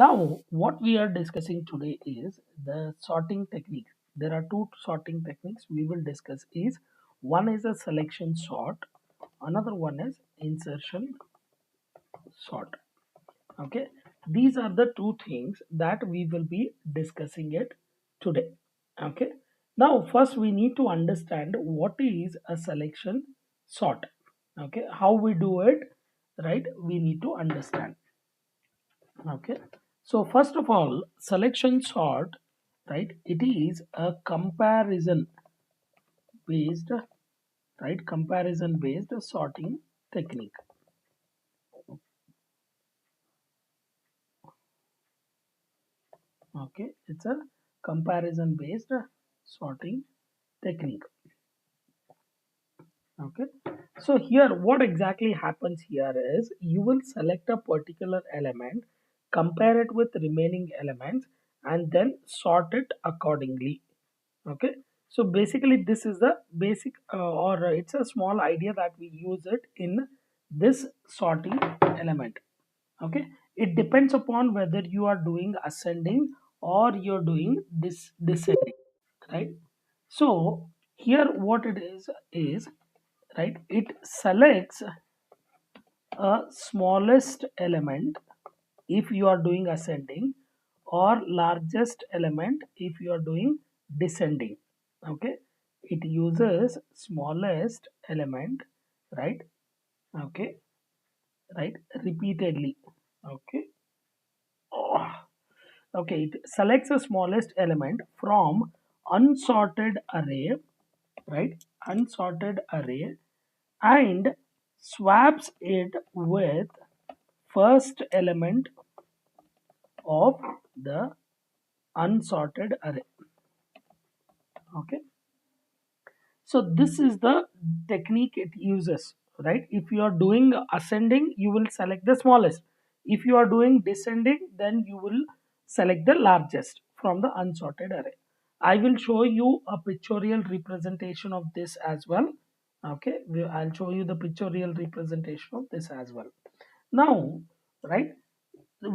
Now, what we are discussing today is the sorting technique. There are two sorting techniques we will discuss is one is a selection sort, another one is insertion sort. Okay, these are the two things that we will be discussing it today. Okay, now first we need to understand what is a selection sort. Okay, how we do it, right? We need to understand. Okay, so first of all, selection sort, right? It is a comparison based, right? Comparison based sorting technique. Okay, it's a comparison based sorting technique. Okay, so here what exactly happens here is you will select a particular element, compare it with remaining elements, and then sort it accordingly. Okay, so basically this is the basic or it's a small idea that we use it in this sorting element. Okay, it depends upon whether you are doing ascending or you're doing descending, right? So here what it is, right, it selects a smallest element if you are doing ascending or largest element if you are doing descending. Okay, it uses smallest element, right? Okay, right, repeatedly. Okay. Oh, okay, it selects the smallest element from unsorted array, right? Unsorted array, and swaps it with first element of the unsorted array. Okay, so this is the technique it uses, right? If you are doing ascending, you will select the smallest. If you are doing descending, then you will select the largest from the unsorted array. I will show you a pictorial representation of this as well. Okay, I'll show you the pictorial representation of this as well. Now, right,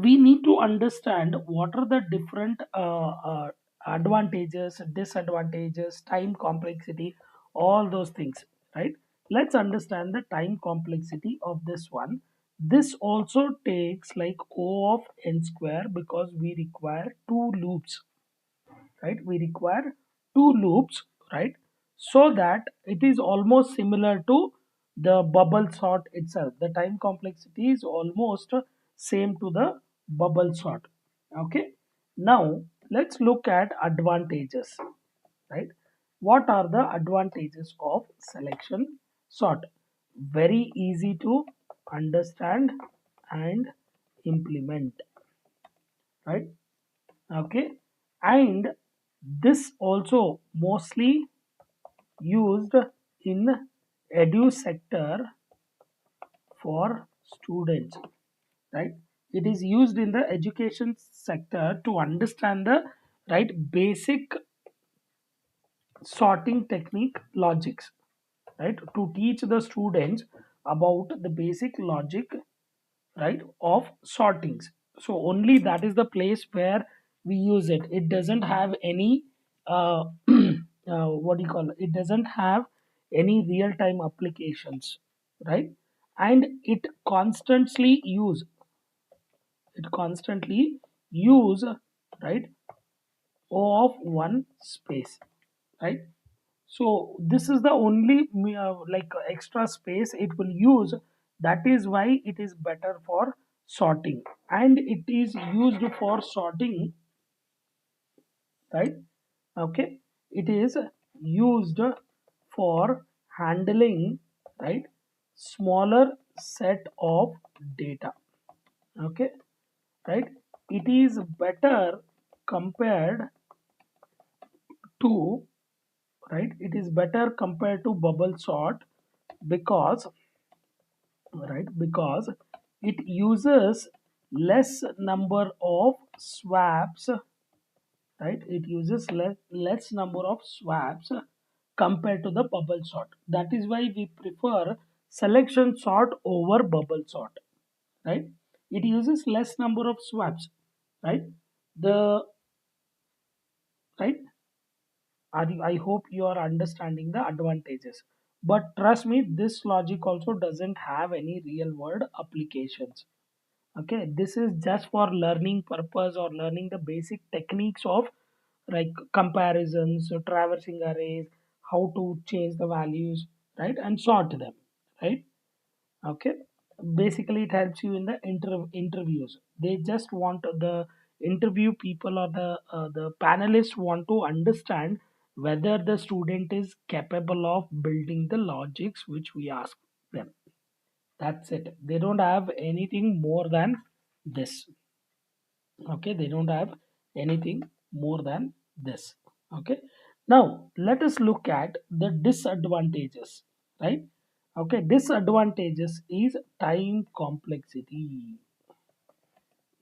we need to understand what are the different advantages, disadvantages, time complexity, all those things, right? Let's understand the time complexity of this one. This also takes like O of n square because we require two loops, right? We require two loops, right? So that it is almost similar to the bubble sort itself. The time complexity is almost same to the bubble sort. Okay, now let's look at advantages, right? What are the advantages of selection sort? Very easy to understand and implement, right? Okay, and this also mostly used in edu sector for students, right? It is used in the education sector to understand the right basic sorting technique logics, right? To teach the students about the basic logic, right, of sortings. So only that is the place where we use it. It doesn't have any what do you call it? It doesn't have any real time applications, right? And it constantly use, right, o of one space, right? So this is the only like extra space it will use. That is why it is better for sorting, and it is used for sorting, right? Okay, it is used for handling, right, smaller set of data. Okay, right, it is better compared to, right, it is better compared to bubble sort because, right, because it uses less number of swaps, right? It uses less number of swaps compared to the bubble sort. That is why we prefer selection sort over bubble sort, right? It uses less number of swaps, right? The right I hope you are understanding the advantages. But trust me, this logic also doesn't have any real world applications. Okay, this is just for learning purpose or learning the basic techniques of like comparisons, so traversing arrays, how to change the values, right, and sort them, right? Okay, basically it helps you in the interviews. They just want the interview people or the panelists want to understand whether the student is capable of building the logics which we ask them. That's it. They don't have anything more than this. Okay, they don't have anything more than this. Okay, now let us look at the disadvantages, right? Okay, disadvantages is time complexity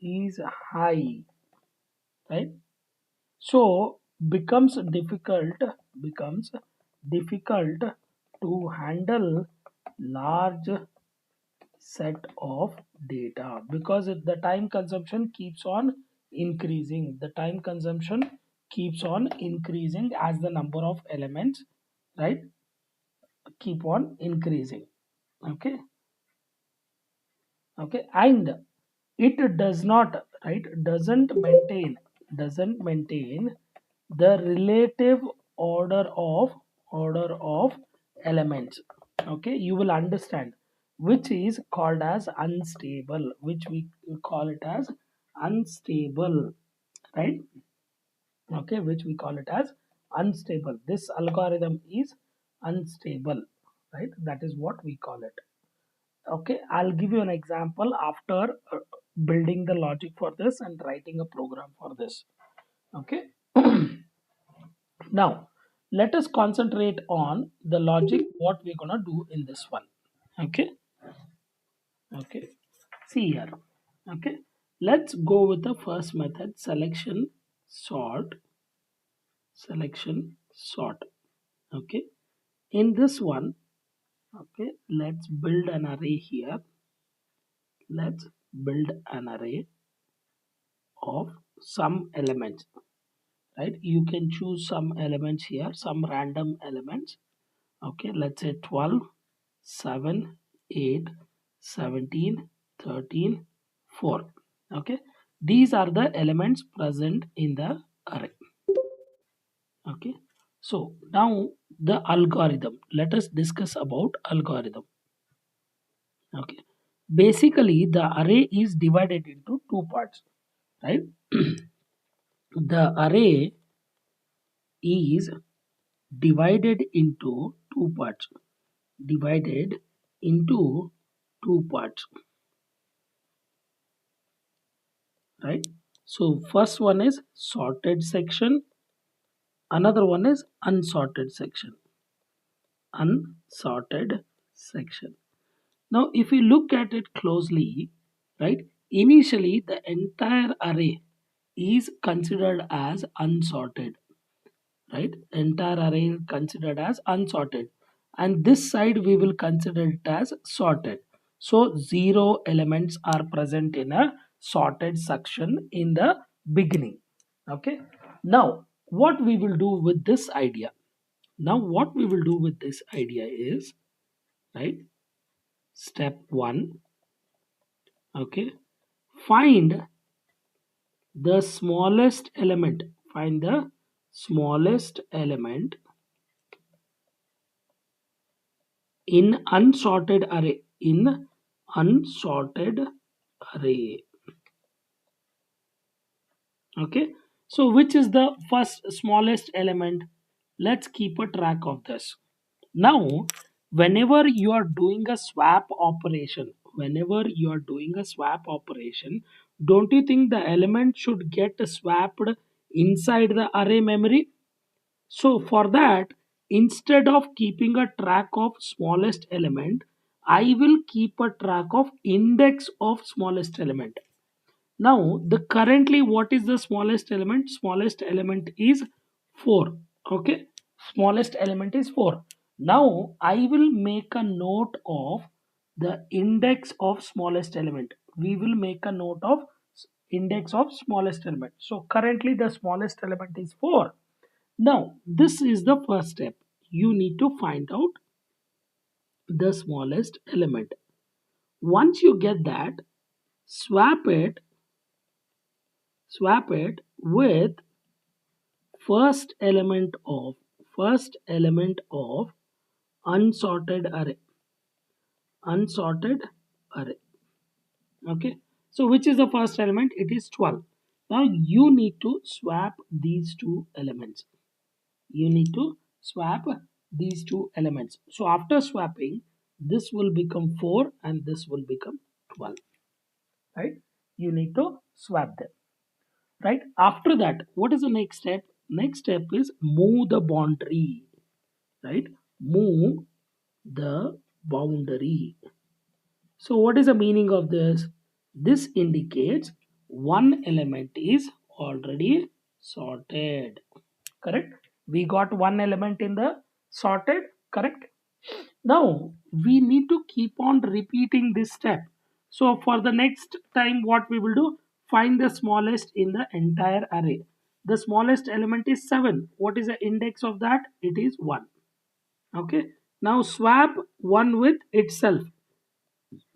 is high, right? So becomes difficult to handle large set of data because the time consumption keeps on increasing. The time consumption keeps on increasing as the number of elements, right, keep on increasing. Okay, okay, and it does not, right, doesn't maintain the relative order of elements. Okay, you will understand, which is called as unstable, which we call it as unstable, right? Okay, which we call it as unstable. This algorithm is unstable, right? That is what we call it. Okay, I'll give you an example after building the logic for this and writing a program for this. Okay, now let us concentrate on the logic what we're gonna do in this one. Okay, okay, see here. Okay, let's go with the first method, selection sort. Okay, in this one, okay, let's build an array here. Let's build an array of some elements, right? You can choose some elements here, some random elements. Okay, let's say 12, 7, 8, 17, 13, 4. Okay, these are the elements present in the array. Okay, so now the algorithm, let us discuss about algorithm. Okay, basically the array is divided into two parts, right? The array is divided into two parts, divided into two parts, right? So first one is sorted section, another one is unsorted section. Now if you look at it closely, right, initially the entire array is considered as unsorted, right? Entire array is considered as unsorted, and this side we will consider it as sorted. So zero elements are present in a sorted section in the beginning. Okay, now what we will do with this idea, is, right, step 1. Okay, find the smallest element, find the smallest element in unsorted array. Okay, so which is the first smallest element? Let's keep a track of this. Now whenever you are doing a swap operation, don't you think the element should get swapped inside the array memory? So for that, instead of keeping a track of smallest element, I will keep a track of index of smallest element. Now the currently what is the smallest element? Smallest element is 4. Okay, smallest element is 4. Now I will make a note of the index of smallest element. We will make a note of index of smallest element. So currently the smallest element is 4. Now this is the first step. You need to find out the smallest element. Once you get that, swap it swap it with first element of unsorted array. Unsorted array. Okay. So which is the first element? It is 12. Now you need to swap these two elements. You need to swap these two elements. So after swapping, this will become 4 and this will become 12. Right? You need to swap them. Right? After that, what is the next step? Next step is move the boundary. Right? Move the boundary. So what is the meaning of this? This indicates one element is already sorted. Correct? We got one element in the sorted. Correct? Now we need to keep on repeating this step. So for the next time what we will do? Find the smallest in the entire array. The smallest element is 7. What is the index of that? It is 1. Okay. Now swap 1 with itself.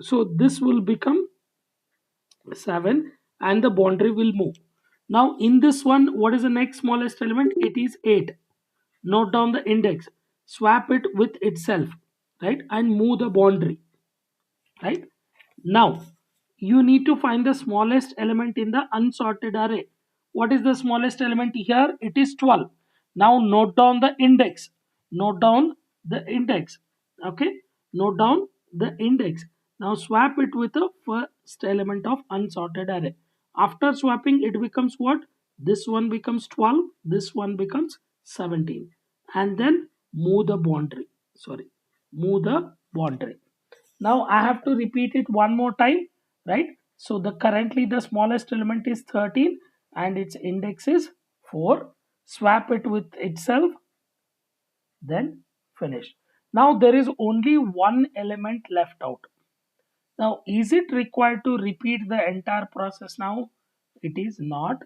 So this will become 7 and the boundary will move. Now in this one, what is the next smallest element? It is 8. Note down the index. Swap it with itself, right? And move the boundary, right? Now you need to find the smallest element in the unsorted array. What is the smallest element here? It is 12. Now note down the index. Note down the index. Okay. Note down the index. Now swap it with the first element of unsorted array. After swapping, it becomes what? This one becomes 12. This one becomes 17. And then move the boundary. Sorry. Move the boundary. Now I have to repeat it one more time, right? So the currently the smallest element is 13 and its index is 4. Swap it with itself, then finish. Now there is only one element left out. Now is it required to repeat the entire process now? It is not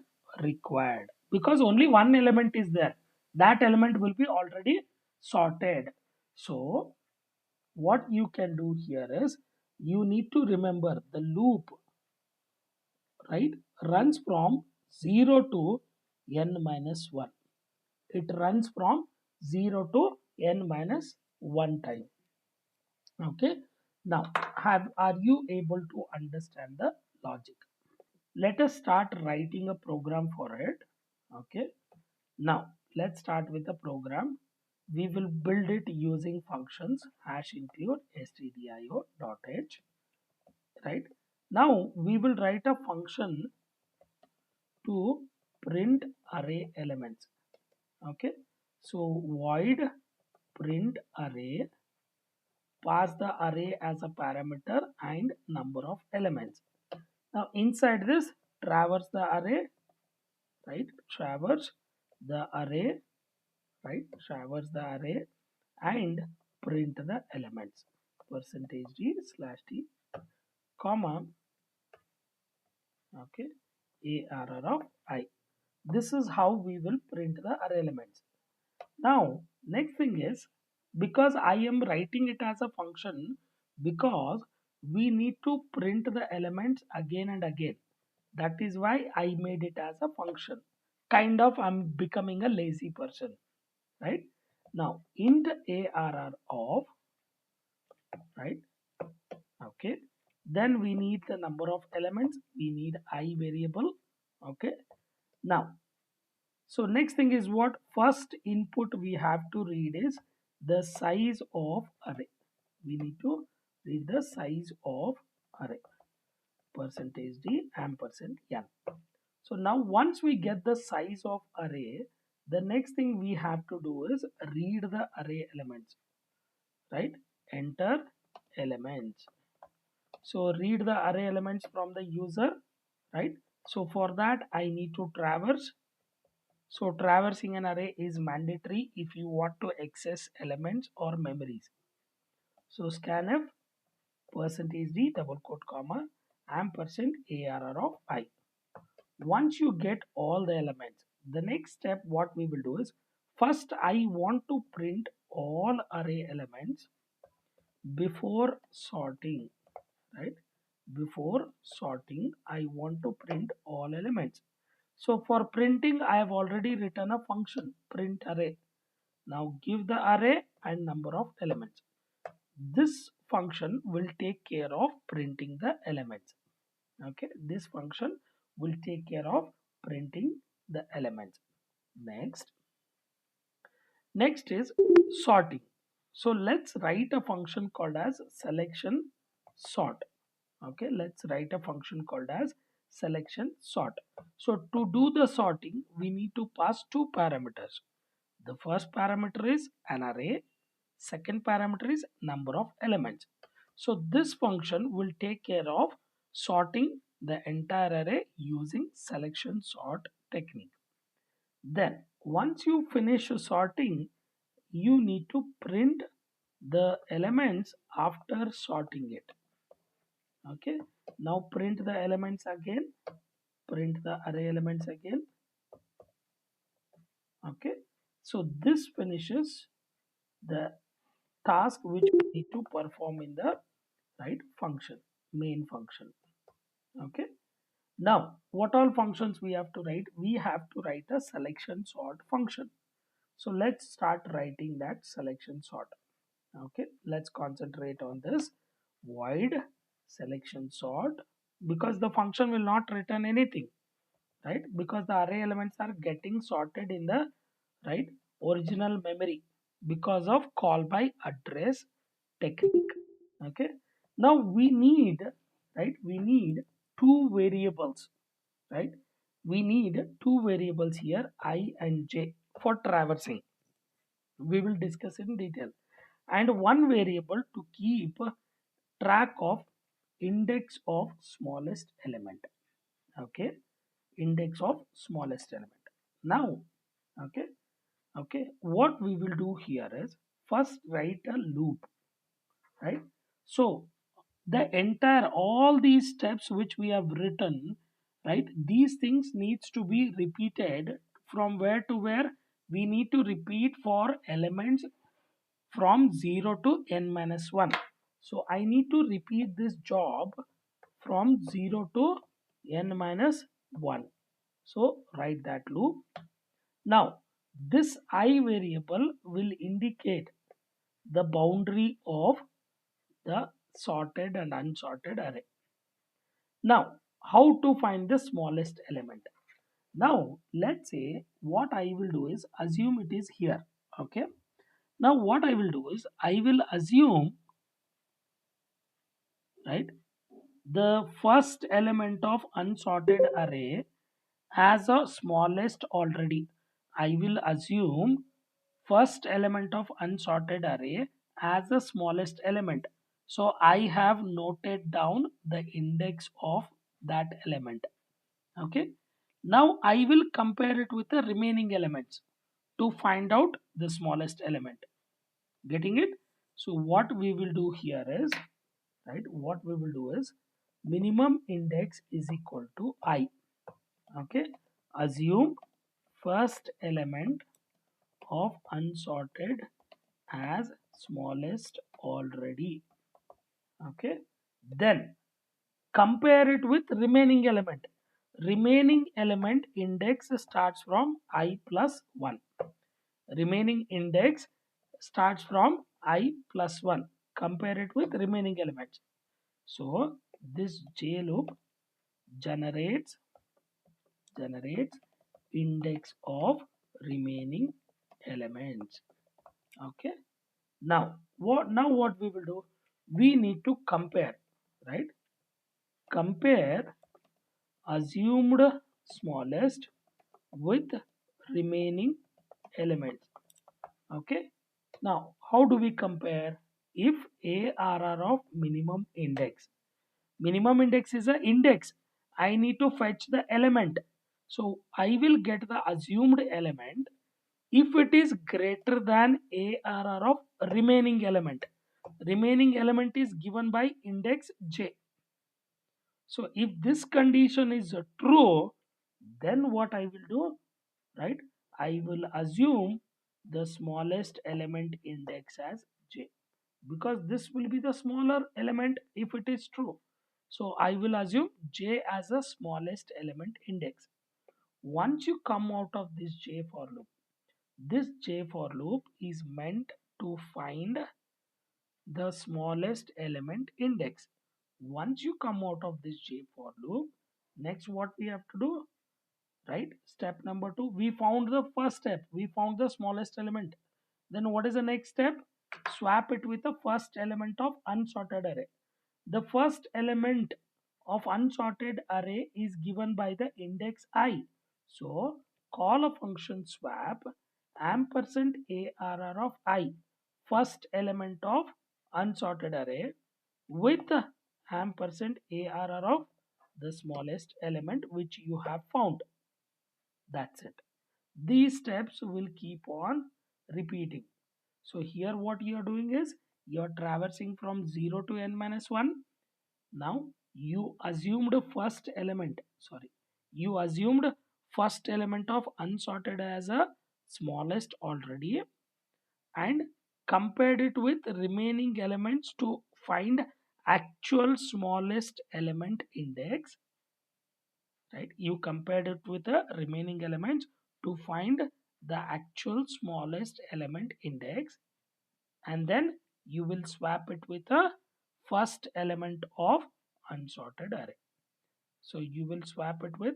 required because only one element is there. That element will be already sorted. So what you can do here is you need to remember the loop, right, runs from 0 to n minus 1. It runs from 0 to n minus 1 time. Okay. Now are you able to understand the logic? Let us start writing a program for it. Okay. Now let's start with the program. We will build it using functions hash include stdio.h. Right? Now we will write a function to print array elements. Okay. So void print array, pass the array as a parameter and number of elements. Now inside this, traverse the array, right? Traverse the array, right? Traverse the array and print the elements. Percentage d slash t, comma, okay, arr of I. This is how we will print the array elements. Now next thing is, because I am writing it as a function, because we need to print the elements again and again. That is why I made it as a function. Kind of I'm becoming a lazy person, right? Now int arr of, right? Okay. Then we need the number of elements. We need I variable. Okay. Now so next thing is what? First input we have to read is the size of array. We need to read the size of array. Percentage d ampersand n. So now once we get the size of array, the next thing we have to do is read the array elements. Right? Enter elements. So read the array elements from the user. Right? So for that I need to traverse. So traversing an array is mandatory if you want to access elements or memories. So scanf percentage d double quote comma ampersand arr of I. Once you get all the elements, the next step what we will do is, first I want to print all array elements before sorting, right? Before sorting, I want to print all elements. So for printing, I have already written a function, print array. Now give the array and number of elements. This function will take care of printing the elements. Okay, this function will take care of printing the elements. Next is sorting. So let's write a function called as selection sort. Okay, let's write a function called as selection sort. So to do the sorting, we need to pass two parameters. The first parameter is an array, second parameter is number of elements. So this function will take care of sorting the entire array using selection sort technique. Then once you finish sorting, you need to print the elements after sorting it. Okay, now print the elements again, print the array elements again. Okay, so this finishes the task which we need to perform in the right function, main function. Okay, now what all functions we have to write? We have to write a selection sort function. So let's start writing that selection sort. Okay, let's concentrate on this. Void selection sort, because the function will not return anything, right? Because the array elements are getting sorted in the right original memory because of call by address technique. Okay, now we need, right, we need two variables, right? We need two variables here, I and j, for traversing. We will discuss in detail. And one variable to keep track of index of smallest element. Okay, index of smallest element. Now, okay, what we will do here is first write a loop, right? So the entire, all these steps which we have written, right, these things needs to be repeated from where to where. We need to repeat for elements from 0 to n minus 1. So I need to repeat this job from 0 to n minus 1. So write that loop. Now this I variable will indicate the boundary of the sorted and unsorted array. Now how to find the smallest element? Now let's say what I will do is assume it is here. Okay, now what I will do is I will assume, right, the first element of unsorted array has a smallest already. I will assume first element of unsorted array as the smallest element. So I have noted down the index of that element. Okay. Now I will compare it with the remaining elements to find out the smallest element. Getting it? So what we will do here is, right, what we will do is minimum index is equal to I. Okay, assume first element of unsorted as smallest already. Okay, then compare it with remaining element. Remaining element index starts from I plus 1. Remaining index starts from I plus 1. Compare it with remaining elements. So this J loop generates index of remaining elements. Okay, now what we will do, we need to compare, right? Compare assumed smallest with remaining elements. Okay, now how do we compare? If ARR of minimum index is an index, I need to fetch the element. So I will get the assumed element if it is greater than ARR of remaining element. Remaining element is given by index j. So if this condition is true, Then what I will do, right? I will assume the smallest element index as j, because this will be the smaller element if it is true. So I will assume j as the smallest element index. Once you come out of this j for loop is meant to find the smallest element index. Once you come out of this j for loop, next what we have to do, right? Step number 2, we found the first step, we found the smallest element. Then what is the next step? Swap it with the first element of unsorted array. The first element of unsorted array is given by the index I. So call a function swap ampersand arr of I, first element of unsorted array, with ampersand arr of the smallest element which you have found. That's it. These steps will keep on repeating. So here what you are doing is you are traversing from 0 to n minus 1. Now you assumed first element, sorry, you assumed first element of unsorted as a smallest already, and compared it with remaining elements to find actual smallest element index, right? You compared it with the remaining elements to find the actual smallest element index, and then you will swap it with the first element of unsorted array. So you will swap it with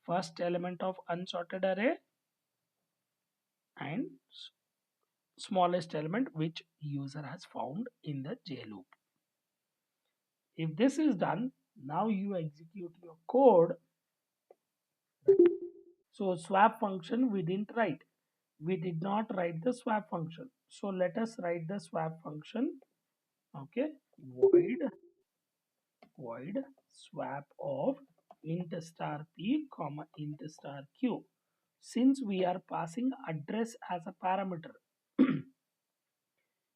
first element of unsorted array and smallest element which user has found in the j loop. If this is done, now you execute your code. So swap function we didn't write. We did not write the swap function. So let us write the swap function. Okay, void swap of int star p comma int star q. Since we are passing address as a parameter,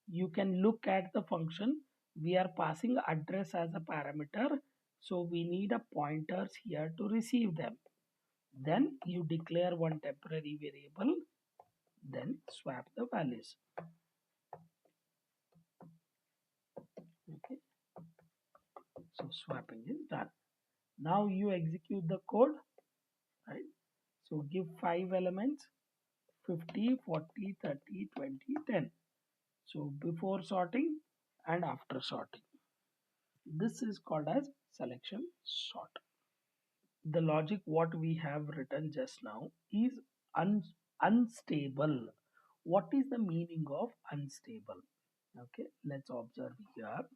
you can look at the function. We are passing address as a parameter, so we need a pointers here to receive them. Then you declare one temporary variable, then swap the values. Okay, so swapping is done. Now you execute the code, right? So give 5 elements, 50, 40, 30, 20, 10. So before sorting and after sorting. This is called as selection sort. The logic what we have written just now is unstable. What is the meaning of unstable? Okay, let's observe here,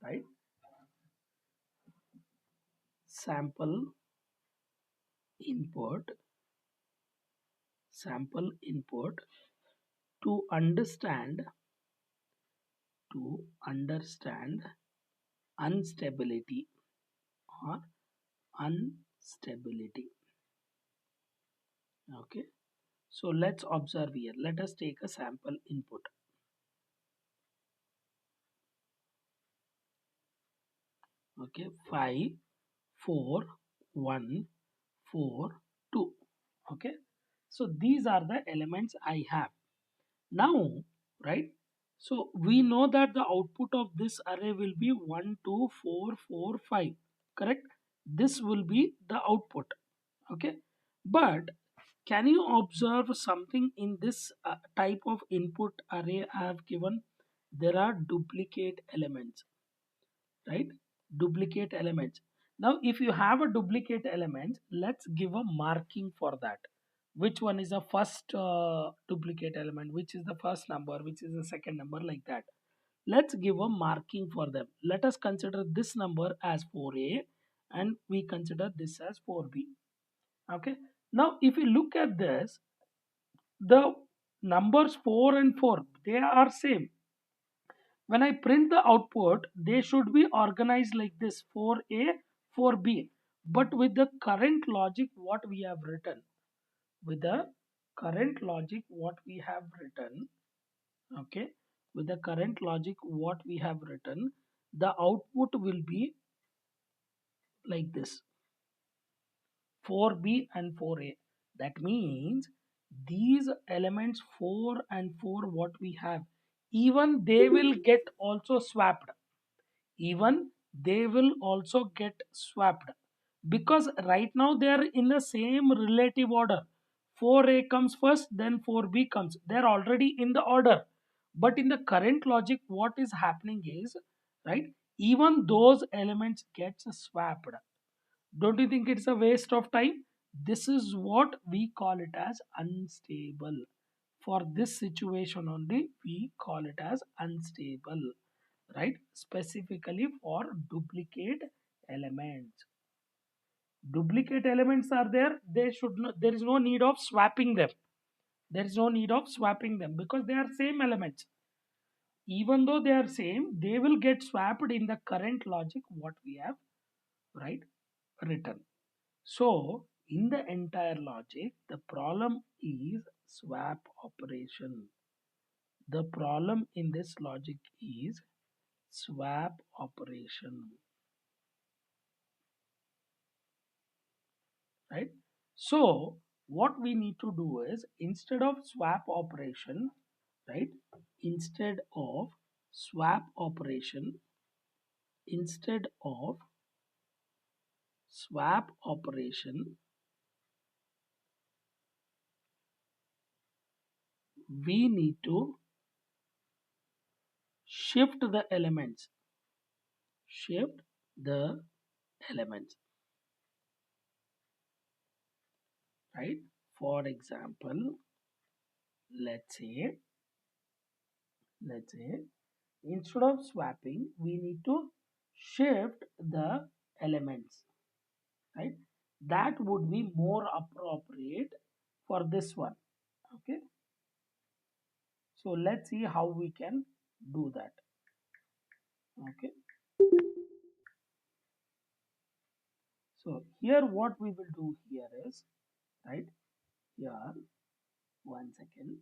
right? Sample input, sample input to understand instability or unstability. Okay, so let's observe here. Let us take a sample input. Okay, 5, 4, 1, 4, 2. Okay, so these are the elements I have now, right? So we know that the output of this array will be 1, 2, 4, 4, 5. Correct? This will be the output. Okay, but can you observe something in this type of input array I have given? There are duplicate elements, right? Duplicate elements. Now if you have a duplicate element, let's give a marking for that. Which one is the first duplicate element, which is the first number, which is the second number, like that. Let's give a marking for them. Let us consider this number as 4a and we consider this as 4b. Okay, now if you look at this, the numbers 4 and 4, they are same. When I print the output, they should be organized like this: 4a, 4b. But with the current logic, what we have written, with the current logic, what we have written, okay, with the current logic, what we have written, the output will be like this: 4b and 4a. That means these elements 4 and 4 what we have, even they will get also swapped. Even they will also get swapped, because right now they are in the same relative order. 4a comes first, then 4b comes. They are already in the order. But in the current logic, what is happening is, right, even those elements gets swapped. Don't you think it's a waste of time? This is what we call it as unstable. For this situation only, we call it as unstable, right? Specifically for duplicate elements. Duplicate elements are there, they should not, there is no need of swapping them. There is no need of swapping them because they are same elements. Even though they are same, they will get swapped in the current logic what we have, right, written. So in the entire logic, the problem is swap operation. The problem in this logic is swap operation, right? So what we need to do is, instead of swap operation, right? Instead of swap operation, instead of swap operation, we need to shift the elements. Shift the elements, right? For example, let's say, let's say instead of swapping, we need to shift the elements, right? That would be more appropriate for this one. Okay, so let's see how we can do that. Okay, so here what we will do here is, right, here, one second.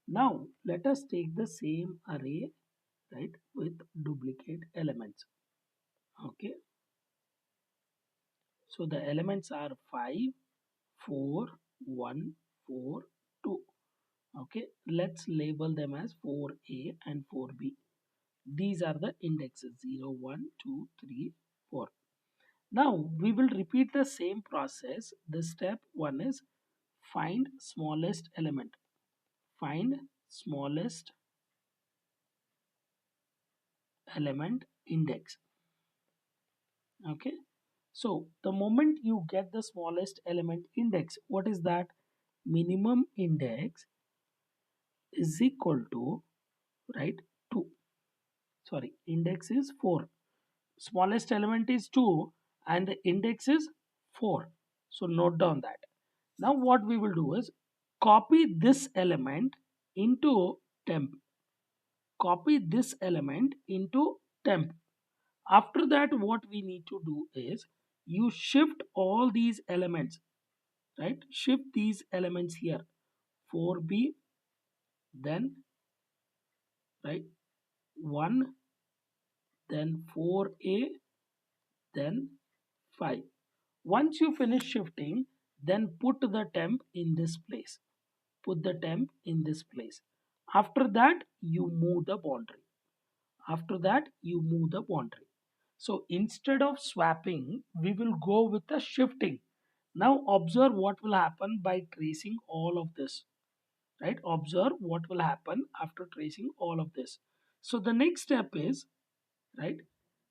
Now let us take the same array, right, with duplicate elements. Okay, so the elements are 5, 4, 1, 4, 2. Okay, let's label them as 4a and 4b. These are the indexes 0, 1, 2, 3, 4. Now we will repeat the same process. The step 1 is find smallest element. Find smallest element index. Okay, so the moment you get the smallest element index, what is that? Minimum index is equal to, right, 2. Sorry, index is 4. Smallest element is 2 and the index is 4. So note down that. Now what we will do is copy this element into temp. Copy this element into temp. After that, what we need to do is you shift all these elements, right? Shift these elements here. 4b, then, right, 1, then 4a, then 5. Once you finish shifting, then put the temp in this place. Put the temp in this place. After that, you move the boundary. After that, you move the boundary. So instead of swapping, we will go with the shifting. Now observe what will happen by tracing all of this. Right? Observe what will happen after tracing all of this. So the next step is, right,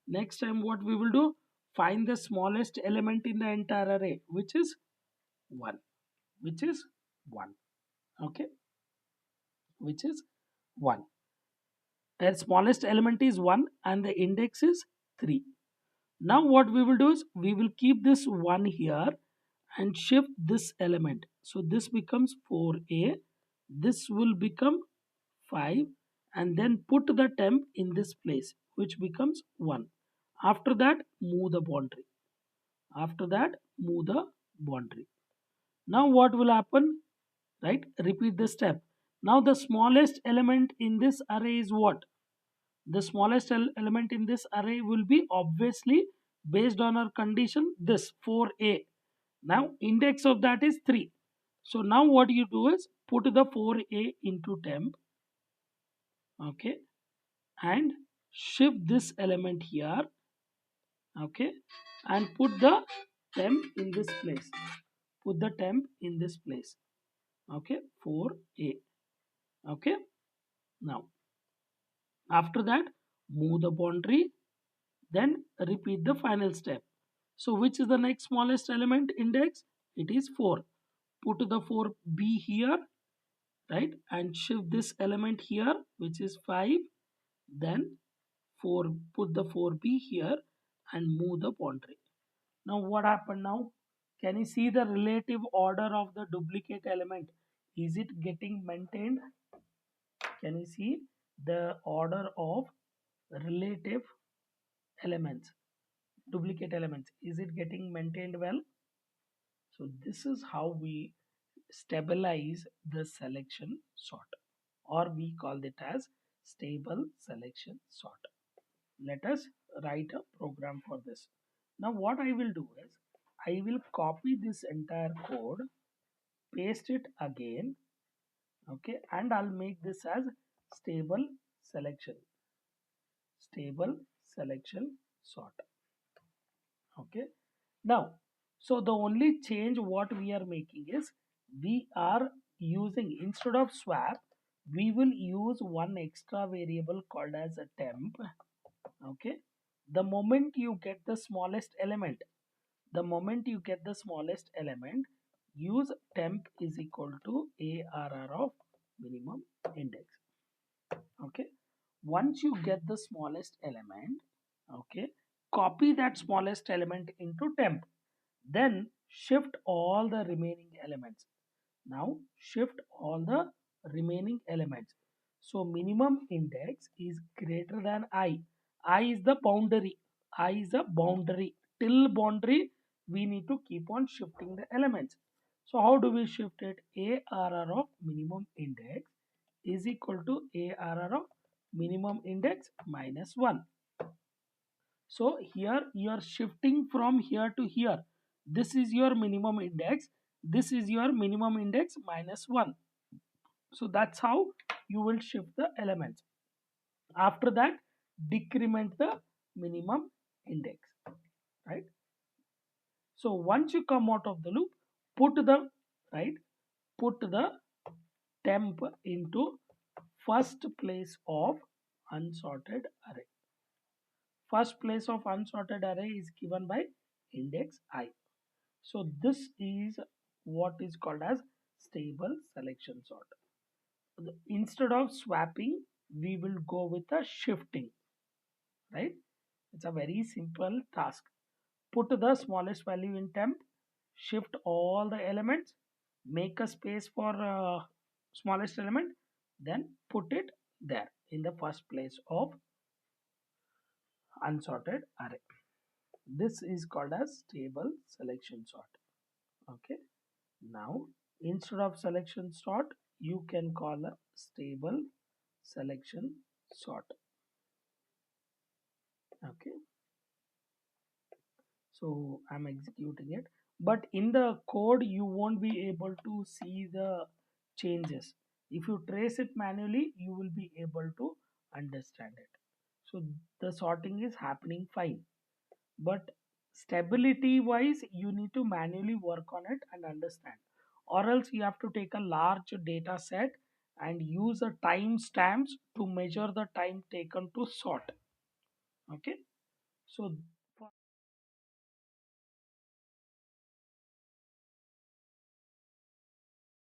next time what we will do, find the smallest element in the entire array, which is 1. Which is 1. Okay, which is 1. The smallest element is 1 and the index is 3. Now what we will do is we will keep this 1 here and shift this element. So this becomes 4a, this will become 5, and then put the temp in this place, which becomes 1. After that, move the boundary. After that, move the boundary. Now what will happen? Right? Repeat the step. Now the smallest element in this array is what? The smallest element in this array will be obviously, based on our condition, this 4a. Now index of that is 3. So now what you do is put the 4a into temp, okay, and shift this element here, okay, and put the temp in this place. Put the temp in this place, okay, 4a, okay. Now after that, move the boundary, then repeat the final step. So which is the next smallest element index? It is 4. Put the 4b here, right, and shift this element here, which is 5. Then 4, put the 4b here and move the boundary. Now what happened now? Can you see the relative order of the duplicate element? Is it getting maintained? Can you see the order of relative elements, duplicate elements? Is it getting maintained well? So this is how we stabilize the selection sort, or we call it as stable selection sort. Let us write a program for this. Now what I will do is I will copy this entire code, paste it again, okay, and I'll make this as stable selection, stable selection sort, okay. Now, so the only change what we are making is we are using, instead of swap, we will use one extra variable called as a temp, okay. The moment you get the smallest element, the moment you get the smallest element, use temp is equal to ARR of minimum index, okay. Once you get the smallest element, okay, copy that smallest element into temp, then shift all the remaining elements. Now shift all the remaining elements. So minimum index is greater than I. I is the boundary. I is a boundary. Till boundary we need to keep on shifting the elements. So how do we shift it? ARR of minimum index is equal to ARR of minimum index minus 1. So here you are shifting from here to here. This is your minimum index. This is your minimum index minus 1. So that's how you will shift the elements. After that, decrement the minimum index, right? So once you come out of the loop, put the, right, put the temp into first place of unsorted array. First place of unsorted array is given by index I. So this is what is called as stable selection sort. Instead of swapping, we will go with a shifting, right? It's a very simple task. Put the smallest value in temp, shift all the elements, make a space for smallest element, then put it there in the first place of unsorted array. This is called as stable selection sort. Okay. Now, instead of selection sort, you can call a stable selection sort. Okay. So I'm executing it, but in the code you won't be able to see the changes. If you trace it manually, you will be able to understand it. So the sorting is happening fine, but stability wise you need to manually work on it and understand, or else you have to take a large data set and use a time stamps to measure the time taken to sort, okay. So